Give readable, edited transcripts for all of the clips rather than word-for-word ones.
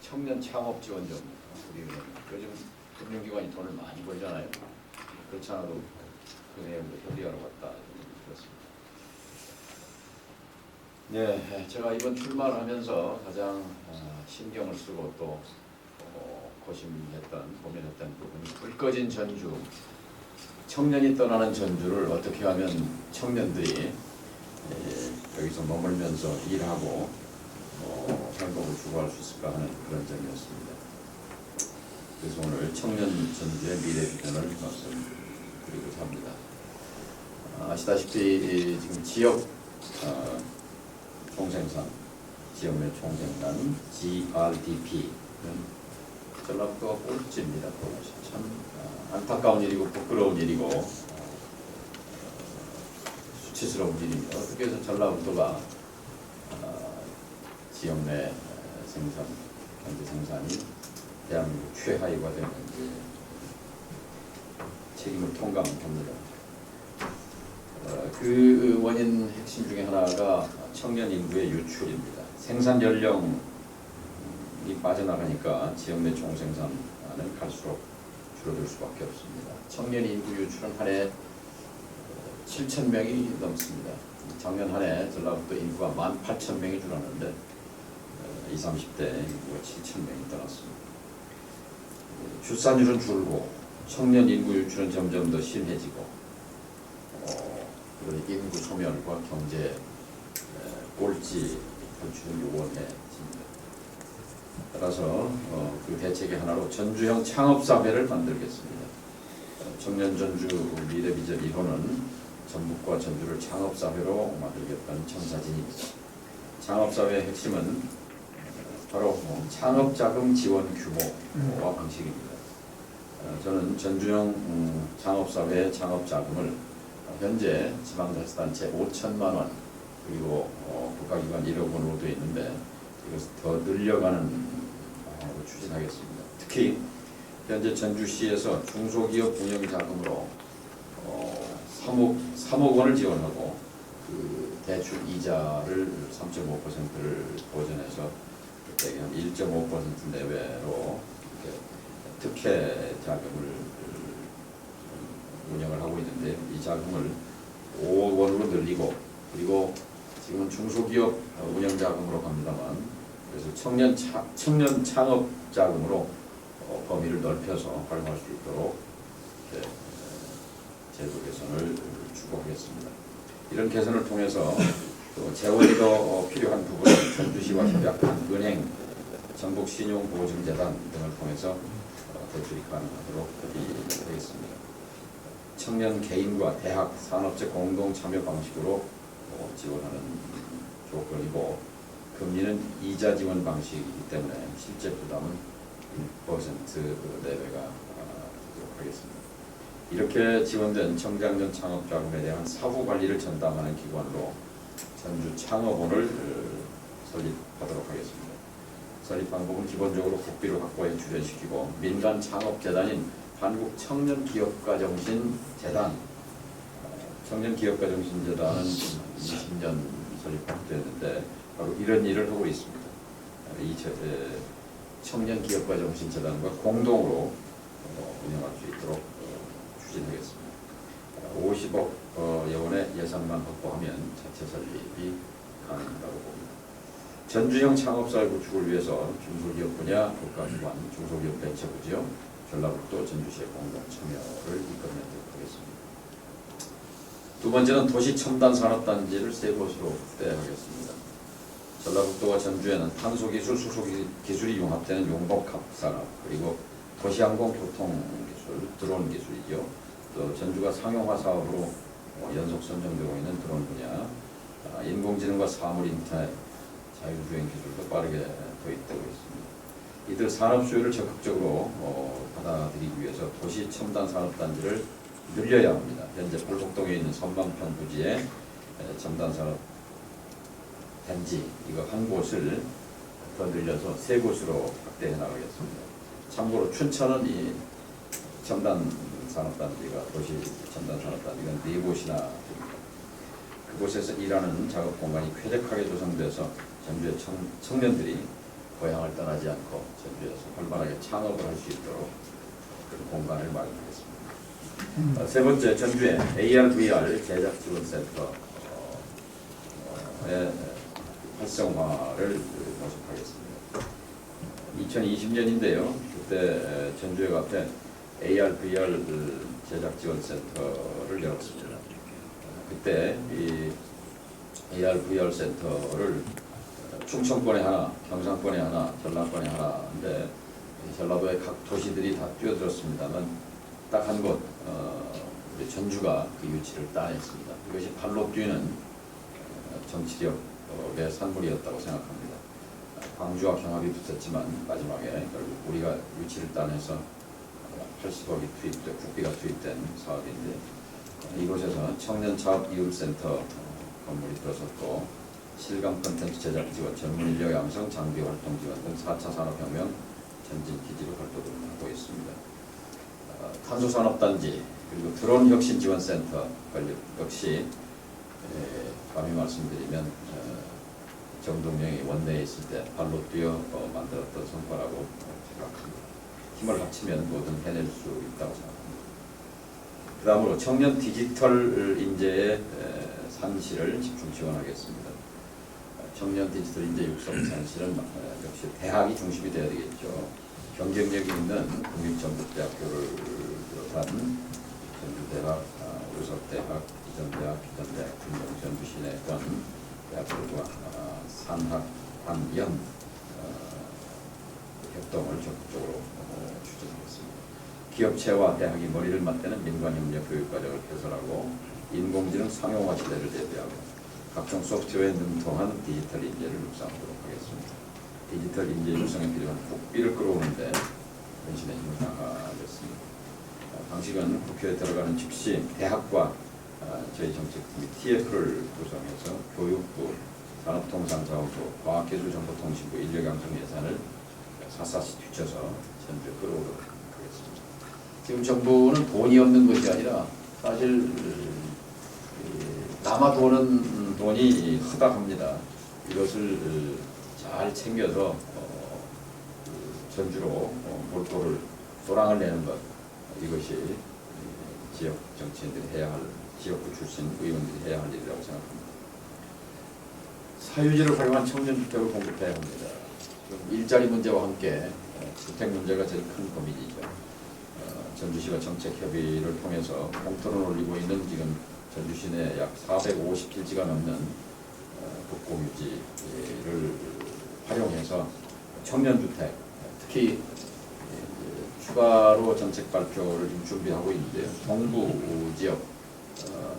청년 창업 지원 좀 드리는 요즘 금융기관이 돈을 많이 벌잖아요. 그렇지 않아도 그 내용도 협의하러 갔다 그렇습니다. 네, 제가 이번 출마를 하면서 가장 신경을 쓰고 또 고민했던 부분이 불 꺼진 전주, 청년이 떠나는 전주를 어떻게 하면 청년들이 여기서 머물면서 일하고 행복을 추구할 수 있을까 하는 그런 점이었습니다. 그래서 오늘 청년 전주의 미래 비전을 말씀드리고자 합니다. 아시다시피 지금 지역 총생산, 지역 내 총생산 GRDP는 전라북도가 꼴찌입니다. 참 안타까운 일이고 부끄러운 일이고 수치스러운 일입니다. 어떻게 해서 전라북도가 지역 내 생산, 경제 생산이 대한민국 최하위가 되는지 책임을 통감합니다. 그 원인 핵심 중에 하나가 청년 인구의 유출입니다. 생산 연령이 빠져나가니까 지역 내 총생산은 갈수록 줄어들 수밖에 없습니다. 청년 인구 유출은 한 해 7,000명이 넘습니다. 작년 한 해 전라북도 인구가 18,000명이 줄었는데 20, 30대 인구가 7,000명이 떠났습니다. 출산율은 줄고 청년 인구 유출은 점점 더 심해지고 인구 소멸과 경제 꼴찌 탈출을 요원해집니다. 따라서 그 대책의 하나로 전주형 창업사회를 만들겠습니다. 청년 전주 미래 비전 1호는 전북과 전주를 창업사회로 만들겠다는 청사진입니다. 창업사회의 핵심은 바로 창업자금 지원 규모와 방식입니다. 저는 전주형 창업사회의 창업자금을 현재 지방자치단체 5천만 원 그리고 국가기관 1억 원으로 되어 있는데 이것을 더 늘려가는 방향으로 추진하겠습니다. 특히 현재 전주시에서 중소기업 운영자금으로 3억 원을 지원하고 그 대출 이자를 3.5%를 보전해서 그때 한 1.5% 내외로 특혜 자금을 운영을 하고 있는데 이 자금을 5억 원으로 늘리고 그리고 지금은 중소기업 운영자금으로 갑니다만 그래서 청년 창업 자금으로 범위를 넓혀서 활용할 수 있도록 제도 개선을 추구하겠습니다. 이런 개선을 통해서 또 재원이 더 필요한 부분은 전주시와 협약한 은행, 전북신용보증재단 등을 통해서 대출이 가능하도록 협의하겠습니다. 청년 개인과 대학, 산업체 공동 참여 방식으로 지원하는 조건이고 금리는 이자 지원 방식이기 때문에 실제 부담은 1% 내외가 되도록 하겠습니다. 이렇게 지원된 청장년 창업자금에 대한 사후 관리를 전담하는 기관으로 전주 창업원을 설립하도록 하겠습니다. 설립 방법은 기본적으로 국비를 확보해 주변시키고 민간 창업재단인 한국청년기업가정신재단 청년기업가정신재단은 20년 설립됐는데 바로 이런 일을 하고 있습니다. 이 청년기업가정신재단과 공동으로 운영할 수 있도록 추진하겠습니다. 50억 원의 예산만 확보하면 자체 설립이 가능하다고 봅니다. 전주형 창업사회 구축을 위해서 중소기업 분야 국가기관, 중소기업 벤처부지요, 전라북도 전주시의 공동 참여를 이끌어내도록 하겠습니다. 두 번째는 도시첨단산업단지를 세 곳으로 확대하겠습니다. 전라북도와 전주에는 탄소기술, 수소기술이 융합되는 용복합산업, 그리고 도시항공교통기술, 드론 기술이죠. 또 전주가 상용화 사업으로 연속 선정되고 있는 드론 분야, 인공지능과 사물인터넷, 자율주행 기술도 빠르게 도입되고 있습니다. 이들 산업 수요를 적극적으로 받아들이기 위해서 도시첨단산업단지를 늘려야 합니다. 현재 볼복동에 있는 선방편 부지에 첨단산업단지 이거 한 곳을 더 늘려서 세 곳으로 확대해 나가겠습니다. 참고로 춘천은 이 첨단산업단지가 도시첨단산업단지가 4곳이나 됩니다. 그곳에서 일하는 작업 공간이 쾌적하게 조성돼서 전주의 청년들이 고향을 떠나지 않고 전주에서 활발하게 창업을 할 수 있도록 그런 공간을 마련하겠습니다. 세 번째, 전주에 AR/VR 제작 지원 센터의 활성화를 모색하겠습니다. 2020년인데요. 그때 전주역 앞에 AR/VR 제작 지원 센터를 열었습니다. 그때 이 AR/VR 센터를 충청권에 하나, 경상권에 하나, 전라권에 하나인데 전라도의 각 도시들이 다 뛰어들었습니다만 딱 한 곳, 우리 전주가 그 유치를 따냈습니다. 이것이 발로 뛰는 정치력의 산물이었다고 생각합니다. 광주와 경합이 붙었지만 마지막에 결국 우리가 유치를 따내서 80억이 투입돼 국비가 투입된 사업인데 이곳에서 청년 창업 이웃센터 건물이 들어섰고 실감 콘텐츠 제작 지원, 전문 인력 양성, 장비 활동 지원 등 4차 산업혁명 전진 기지로 활동을 하고 있습니다. 탄소산업단지 그리고 드론 혁신 지원센터 역시 감히 말씀드리면 정동영이 원내에 있을 때 발로 뛰어 만들었던 성과라고 생각합니다. 힘을 합치면 뭐든 해낼 수 있다고 생각합니다. 그 다음으로 청년 디지털 인재의 산실을 집중 지원하겠습니다. 청년 디지털 인재 육성 산실은 역시 대학이 중심이 되어야 되겠죠. 경쟁력이 있는 국립전북대학교를 비롯한 전주대학, 우르석대학, 이전대학, 기전대학, 전주 시내 권 대학들과 산학, 한연 협동을 적극적으로 추진하겠습니다. 기업체와 대학이 머리를 맞대는 민관협력 교육과정을 개설하고 인공지능 상용화 시대를 대비하고 각종 소프트웨어에 능통한 디지털 인재를 육성하도록 하겠습니다. 디지털 인재 육성에 필요한 국비를 끌어오는데 전신의 힘을 다하겠습니다. 방식은 국회에 들어가는 즉시 대학과 저희 정책팀이 TF를 구성해서 교육부, 산업통상자원부, 과학기술정보통신부, 인력양성 예산을 샅샅이 뒤쳐서 전주에 끌어오도록 하겠습니다. 지금 정부는 돈이 없는 것이 아니라 사실 남아 도는 돈이 허다합니다. 이것을 잘 챙겨서 전주로 몰골을 도랑을 내는 것, 이것이 지역 정치인들이 해야 할, 지역구 출신 의원들이 해야 할 일이라고 생각합니다. 사유지를 활용한 청년주택을 공급해야 합니다. 일자리 문제와 함께 주택 문제가 제일 큰 고민이죠. 전주시가 정책협의를 통해서 공터를 올리고 있는 지금 전주시 내 약 450필지가 넘는 국공유지를 활용해서 청년주택, 특히 추가로 정책 발표를 지금 준비하고 있는데요. 동부 지역,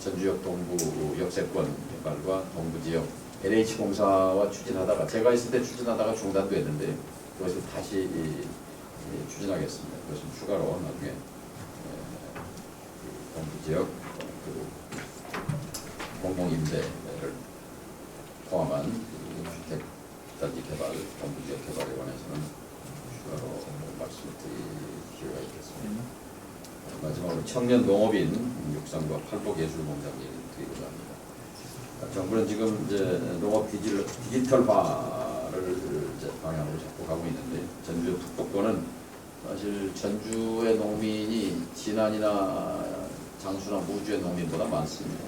전주역 동부 역세권 개발과 동부 지역 LH공사와 추진하다가 제가 있을 때 추진하다가 중단도 했는데 그것을 다시 추진하겠습니다. 그것은 추가로 나중에 동부 지역 그리고 공공임대를 포함한 주택단지 개발, 동부 지역 개발에 관해서는 추가로 말씀드릴 필요가 있겠습니다. 마지막으로 청년 농업인 육상과 팔복예술공장 얘기를 드리고자 합니다. 정부는 지금 이제 농업 디지털화를 이제 방향으로 잡고 가고 있는데 전주 북부권은 사실 전주의 농민이 진안이나 장수나 무주의 농민보다 많습니다.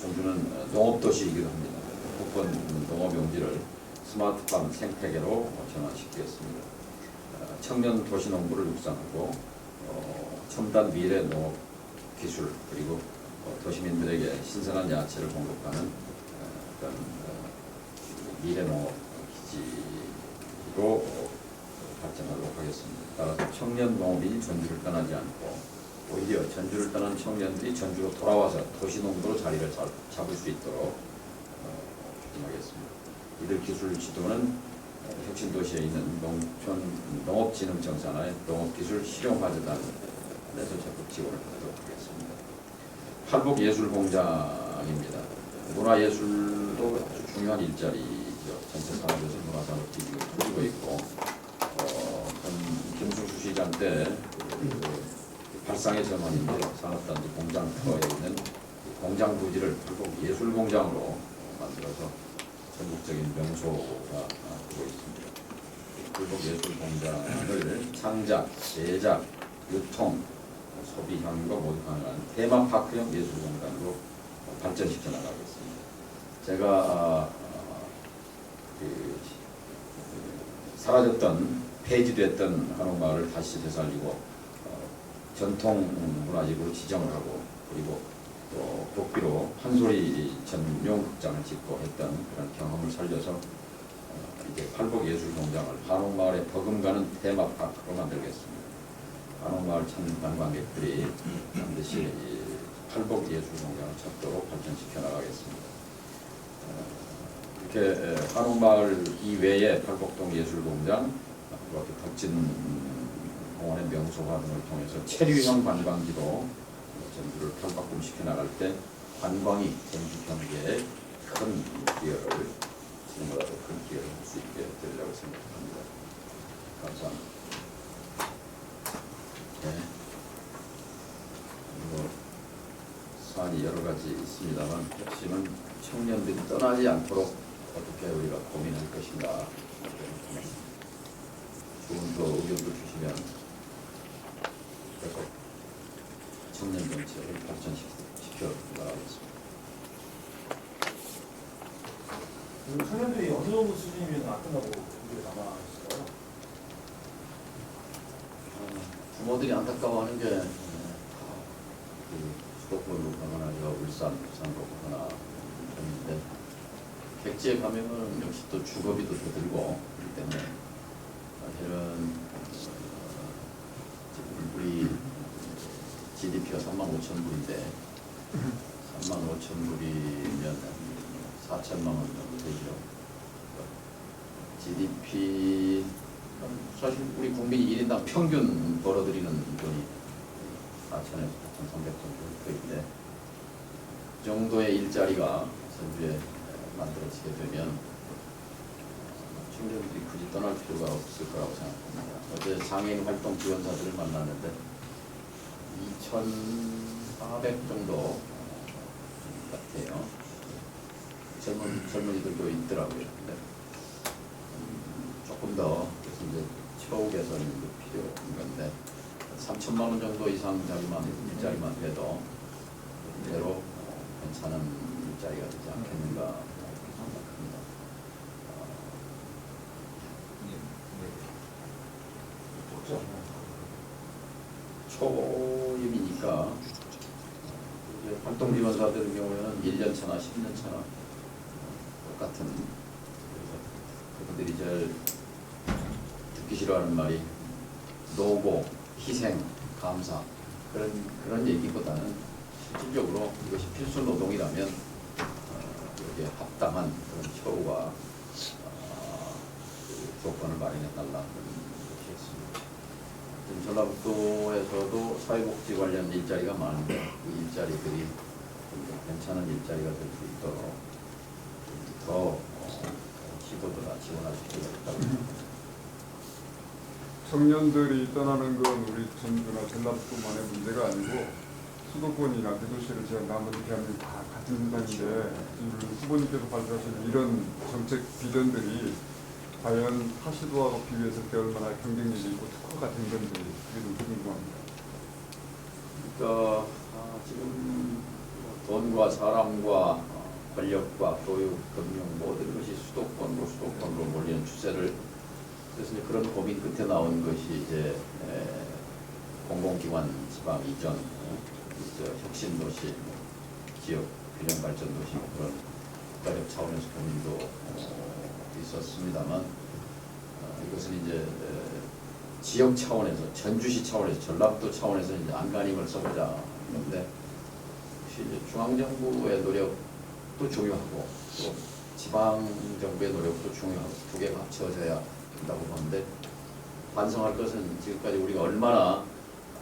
전주는 농업도시이기도 합니다. 북부권 농업용지를 스마트팜 생태계로 전환시키겠습니다. 청년 도시농부를 육성하고 첨단 미래 농업 기술 그리고 도시민들에게 신선한 야채를 공급하는 어떤 미래 농업 기지로 발전하도록 하겠습니다. 따라서 청년 농업인이 전주를 떠나지 않고 오히려 전주를 떠난 청년들이 전주로 돌아와서 도시농부로 자리를 잡을 수 있도록 추진하겠습니다. 이들 기술 지도는 혁신도시에 있는 농업진흥청 산하의 농업기술 실용화재단에서 적극 지원을 하도록 하겠습니다. 팔복예술공장입니다. 문화예술도 아주 중요한 일자리죠. 전체 산업에서 문화산업 기기가 커지고 있고 김승수 시장 때 발상의 전환인데요. 산업단지 공장터에 있는 공장 부지를 팔복예술공장으로 만들어서 전국적인 명소가 되고 있습니다. 팔복예술공장을 창작, 제작, 유통, 소비 향유가 모두 가능한 테마파크형 예술공간으로 발전시켜 나가겠습니다. 제가 사라졌던 폐지됐던 한옥마을을 다시 되살리고 전통 문화재로 지정을 하고 그리고 또 복비로 판소리 전용 극장을 짓고 했던 그런 경험을 살려서 이제 팔복예술공장을 한옥마을에 버금가는 테마파크로 만들겠습니다. 한옥마을 찾는 관광객들이 반드시 팔복예술공장을 찾도록 발전시켜 나가겠습니다. 이렇게 한옥마을 이외에 팔복동 예술공장, 그리고 덕진공원의 명소화 등을 통해서 체류형 관광지로 전주를 탈바꿈시켜 나갈 때 관광이 전주 경제에 큰 기여를 지금보다도 큰 기여를 할 수 있게 되리라고 생각합니다. 감사합니다. 네. 사안이 여러 가지 있습니다만 핵심은 청년들이 떠나지 않도록 어떻게 우리가 고민할 것인가. 좋은 그 의견도 주시면 계속 청년 정책을 발전시켜 나가겠습니다. 청년들이 어느 정도 수준이면 안 끝나고 이게 남아있어요? 부모들이 안타까워하는 게 수도권으로 가거나 울산, 부산으로 가거나 있는데 객지에 가면은 역시 또 주거비도 더 들고 그렇기 때문에 사실은 지금 우리 GDP가 35,000불인데 35,000불이면 4천만 원 정도 되죠. GDP 사실 우리 국민이 1인당 평균 벌어들이는 돈이 4천에서 4,300 정도 되는데 그 정도의 일자리가 전주에 만들어지게 되면 청년들이 굳이 떠날 필요가 없을 거라고 생각합니다. 어제 장애인 활동 지원사들을 만났는데 2,400 정도 같아요. 젊은이들도 있더라고요. 근데 조금 더 그래서 이제 처우 개선이 필요한 건데 3천만 원 정도 이상 일자리만 돼도 대로 괜찮은 일자리가 되지 않겠는가 생각합니다. 초임이니까 활동 지원사들의 경우에는 1년 차나 10년 차나 똑같은 그들이 제일 듣기 싫어하는 말이 노고, 희생, 감사 그런 얘기보다는 실질적으로 이것이 필수 노동이라면 여기에 합당한 그런 처우와 그 조건을 마련해달라 이렇게 했습니다. 지금 전라북도에서도 사회복지 관련 일자리가 많은데 그 일자리들이 좀 괜찮은 일자리가 될 수 있도록 더 시도보다 지원할 수 있다고 생각합니다. 청년들이 떠나는 건 우리 전주나 전라북도만의 문제가 아니고 수도권이나 대도시를 제외하면 대한민국 다 같은 현상인데 후보님께서 발표하신 이런 정책 비전들이 과연 타시도하고 비교했을 때 얼마나 경쟁력이 있고 특화가 된 건지 그게 좀 궁금합니다. 그러니까 지금 돈과 사람과 권력과 교육, 금융 모든 것이 수도권으로 몰리는 추세를 그래서 이제 그런 고민 끝에 나온 것이 이제 공공기관 지방 이전, 혁신도시, 지역 균형 발전 도시 그런 국가적 차원에서 고민도 있었습니다만 이것은 이제 지역 차원에서 전주시 차원에서 전라북도 차원에서 이제 안간힘을 써보자 했는데 역시 이제 중앙 정부의 노력도 중요하고 또 지방 정부의 노력도 중요하고 두 개가 합쳐져야 된다고 보는데 반성할 것은 지금까지 우리가 얼마나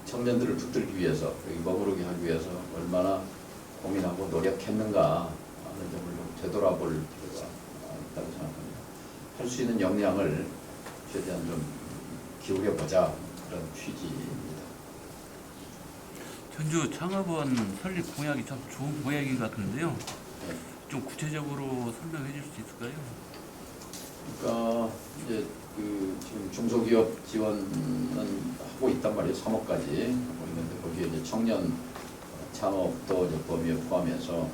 청년들을 붙들기 위해서 여기 머무르게 하기 위해서 얼마나 고민하고 노력했는가 하는 점을 좀 되돌아볼 필요가 있다고 생각합니다. 할 수 있는 역량을 최대한 좀 기울여보자 그런 취지입니다. 전주 창업원 설립 공약이 참 좋은 공약인 것 같은데요. 네. 좀 구체적으로 설명해 줄 수 있을까요? 그러니까 이제 지금 중소기업 지원은 하고 있단 말이에요. 3억까지 하고 있는데 거기에 이제 청년 창업도 이제 범위에 포함해서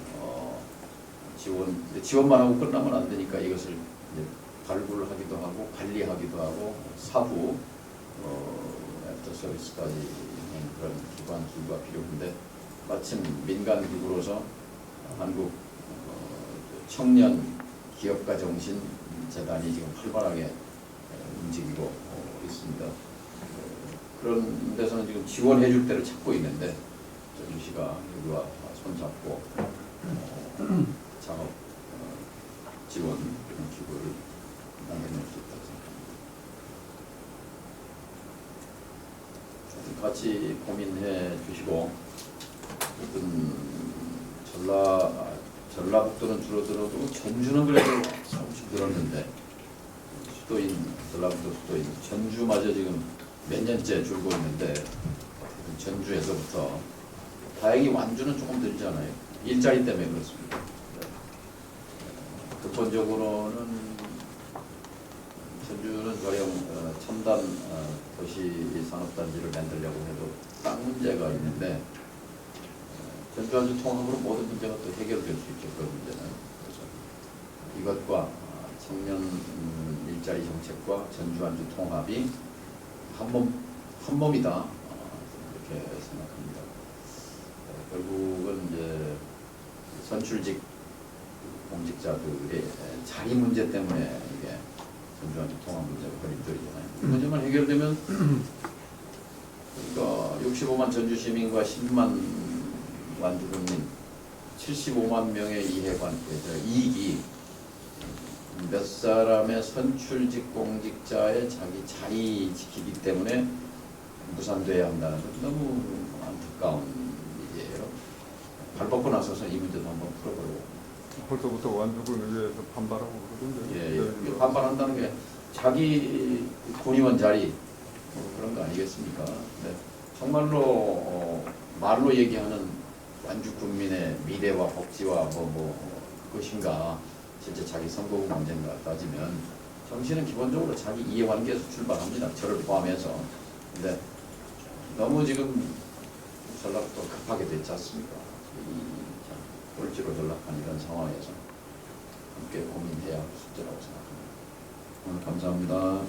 지원만 하고 끝나면 안 되니까 이것을 이제 발굴하기도 하고 관리하기도 하고 사후 애프터 서비스까지 하는 그런 기구가 필요한데 마침 민간 기구로서 한국 청년 기업가 정신 재단이 지금 활발하게 움직이고 있습니다. 그런 데서는 지금 지원해 줄 때를 찾고 있는데 전주시가 여기와 손잡고 창업 지원 기구를 만들어낼 수 있다고 생각합니다. 같이 고민해 주시고 전라북도는 줄어들어도 전주는 그래도 조금씩 늘었는데 전라북도 수도인 전주마저 지금 몇 년째 줄고 있는데 전주에서부터 다행히 완주는 조금 늘잖아요. 일자리 때문에 그렇습니다. 근본적으로는 전주는 가령 첨단 도시 산업단지를 만들려고 해도 땅 문제가 있는데 전주 안주 통합으로 모든 문제가 또 해결될 수 있죠. 그런 문제는. 그래서 이것과 청년 일자리 정책과 전주 안주 통합이 한 몸이다. 이렇게 생각합니다. 결국은 이제 선출직 공직자들의 자리 문제 때문에 이게 전주 안주 통합 문제가 걸림돌이잖아요. 이 문제만 해결되면 그러니까 65만 전주 시민과 10만 완주 국민 75만 명의 이익이 몇 사람의 선출직 공직자의 자기 자리 지키기 때문에 무산돼야 한다는 건 너무 안타까운 일이에요. 발 뻗고 나서서 이 문제도 한번 풀어보려고. 벌써부터 완주군 의회에서 반발하고 그러던데. 예. 반발한다는 게 자기 군의원 자리 그런 거 아니겠습니까? 네. 정말로 말로 얘기하는 완주 국민의 미래와 복지와 그것인가 실제 자기 선거구 문제인가 따지면 정치는 기본적으로 자기 이해관계에서 출발합니다. 저를 포함해서. 근데 너무 지금 전락도 급하게 됐지 않습니까? 이 꼴찌로 전락한 이런 상황에서 함께 고민해야 할 숙제라고 생각합니다. 오늘 감사합니다.